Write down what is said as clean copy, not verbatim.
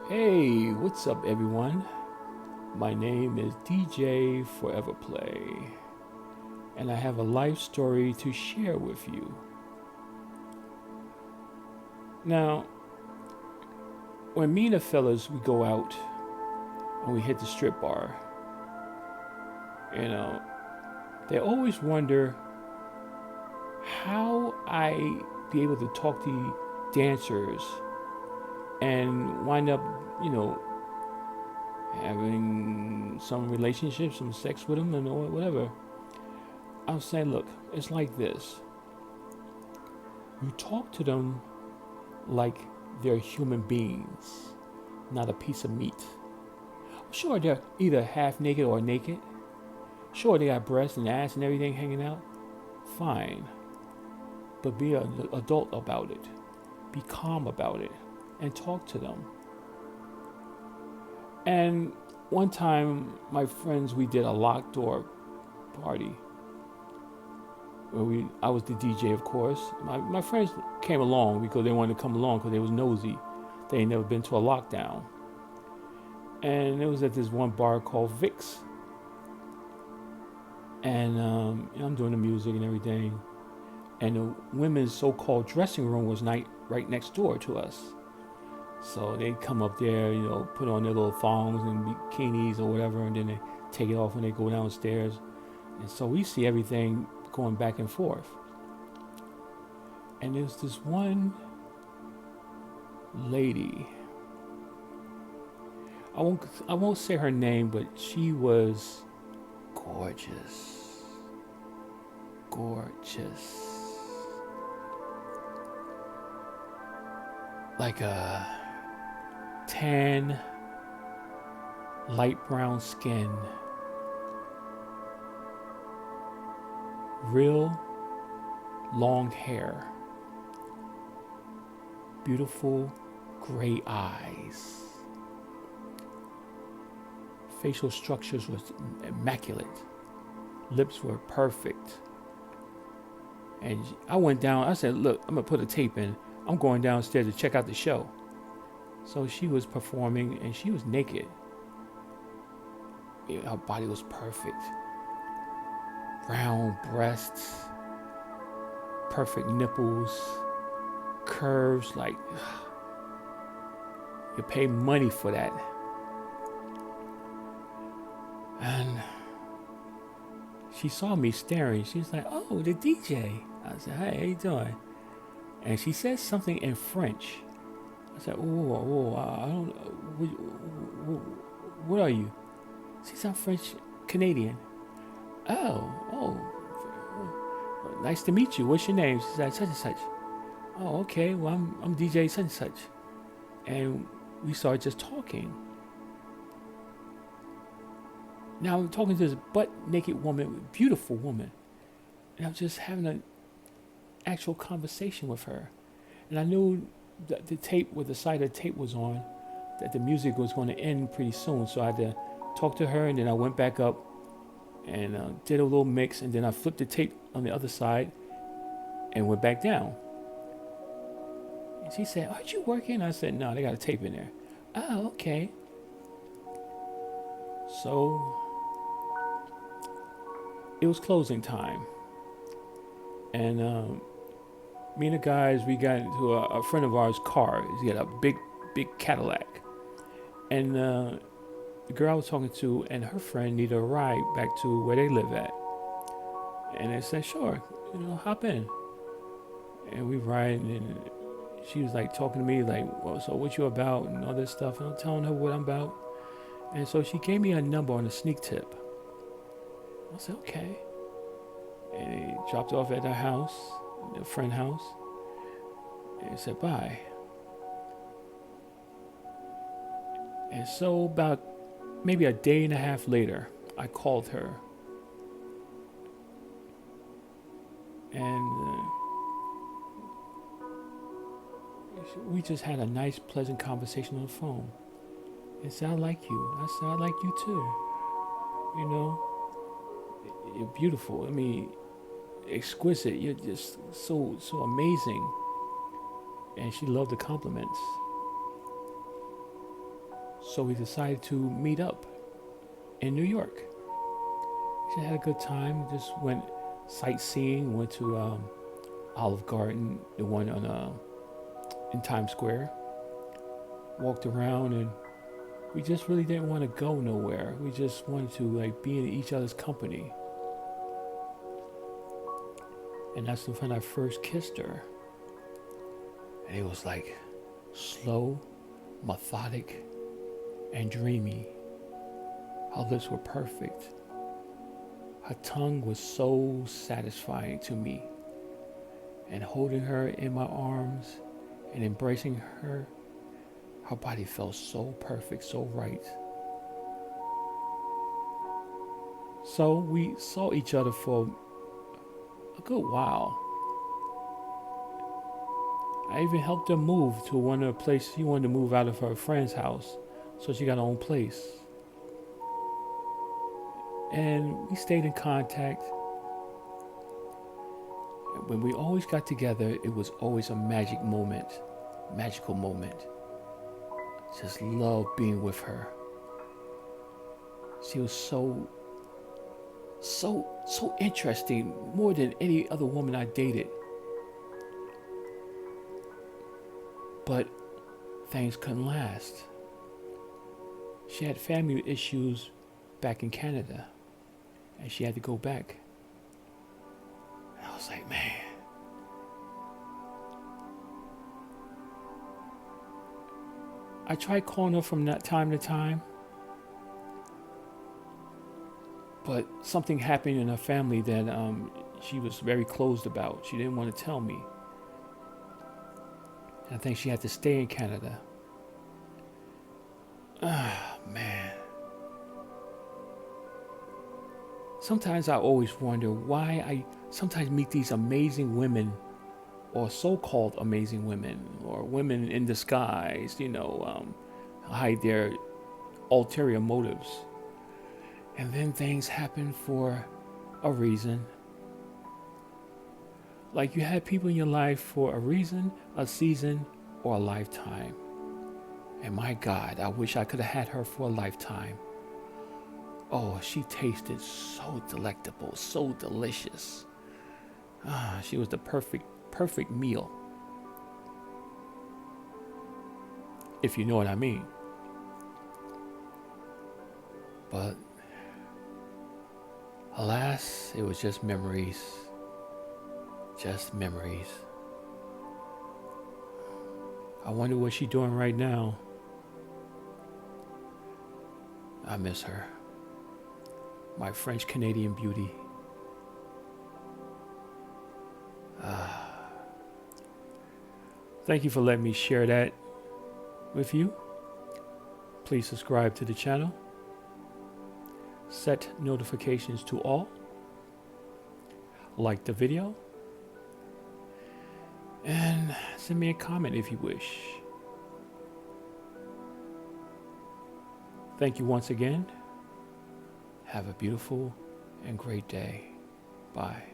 Hey, what's up, everyone? My name is DJ Forever Play, and I have a life story to share with you. Now, when me and the fellas we go out and we hit the strip bar, you know, they always wonder how I be able to talk to dancers and wind up, you know, having some relationship, some sex with them, and or whatever. I'm saying, look, it's like this. You talk to them like they're human beings, not a piece of meat. Sure, they're either half naked or naked. Sure, they got breasts and ass and everything hanging out. Fine. But be an adult about it. Be calm about it. And talk to them. And one time, my friends, we did a locked door party. I was the DJ, of course. My friends came along because they wanted to come along because they was nosy. They ain't never been to a lockdown. And it was at this one bar called Vic's. And I'm doing the music and everything. And the women's so-called dressing room was right next door to us. So they'd come up there, put on their little thongs and bikinis or whatever, and then they take it off when they go downstairs. And so we see everything going back and forth. And there's this one lady. I won't say her name, but she was gorgeous. Gorgeous. Like a tan, light brown skin. Real long hair. Beautiful gray eyes. Facial structures was immaculate. Lips were perfect. And I went down, I said, look, I'm going to put a tape in. I'm going downstairs to check out the show. So she was performing and she was naked. Her body was perfect. Round breasts, perfect nipples, curves, like you pay money for that. And she saw me staring. She was like, oh, the DJ. I said, hey, how you doing? And she said something in French. I said, I don't know. What are you? She said, I'm French Canadian. Oh, nice to meet you. What's your name? She said, such and such. Oh, okay. Well, I'm DJ such and such. And we started just talking. Now I'm talking to this butt naked woman, beautiful woman. And I was just having an actual conversation with her. And I knew that the tape, where the side of the tape was on, that the music was going to end pretty soon. So I had to talk to her, and then I went back up and did a little mix, and then I flipped the tape on the other side and went back down. And she said, aren't you working? I said, no, they got a tape in there. Oh, okay. So it was closing time. And me and the guys, we got into a friend of ours' car. He had a big Cadillac. And the girl I was talking to and her friend needed a ride back to where they live at. And they said, sure, hop in. And we ride, and she was like talking to me like, well, so what you about and all this stuff. And I'm telling her what I'm about. And so she gave me a number on a sneak tip. I said, okay. And he dropped off at their house, their friend house. And he said, bye. And so about maybe a day and a half later, I called her. And we just had a nice, pleasant conversation on the phone. And said, I like you. I said, I like you too. You're beautiful. I mean, exquisite. You're just so amazing. And she loved the compliments. So we decided to meet up in New York. We had a good time. Just went sightseeing. Went to Olive Garden, the one on in Times Square. Walked around, and we just really didn't want to go nowhere. We just wanted to like be in each other's company. And that's when I first kissed her. And it was like slow, methodic, and dreamy. Her lips were perfect. Her tongue was so satisfying to me. And holding her in my arms and embracing her, her body felt so perfect, so right. So we saw each other for a good while. I even helped her move to one of the places. She wanted to move out of her friend's house, so she got her own place. And we stayed in contact. When we always got together, it was always a magical moment. Just loved being with her. She was so interesting, more than any other woman I dated. But things couldn't last. She had family issues back in Canada, and she had to go back. And I was like, man. I tried calling her from that time to time, but something happened in her family that she was very closed about. She didn't want to tell me. And I think she had to stay in Canada. Ah, man. Sometimes I always wonder why I sometimes meet these amazing women, or so-called amazing women, or women in disguise, hide their ulterior motives. And then things happen for a reason. Like you had people in your life for a reason, a season, or a lifetime. And my God, I wish I could have had her for a lifetime. Oh, she tasted so delectable, so delicious. She was the perfect meal. If you know what I mean. But alas, it was just memories. Just memories. I wonder what she's doing right now. I miss her. My French Canadian beauty. Thank you for letting me share that with you. Please subscribe to the channel. Set notifications to all. Like the video. And send me a comment if you wish. Thank you once again. Have a beautiful and great day. Bye.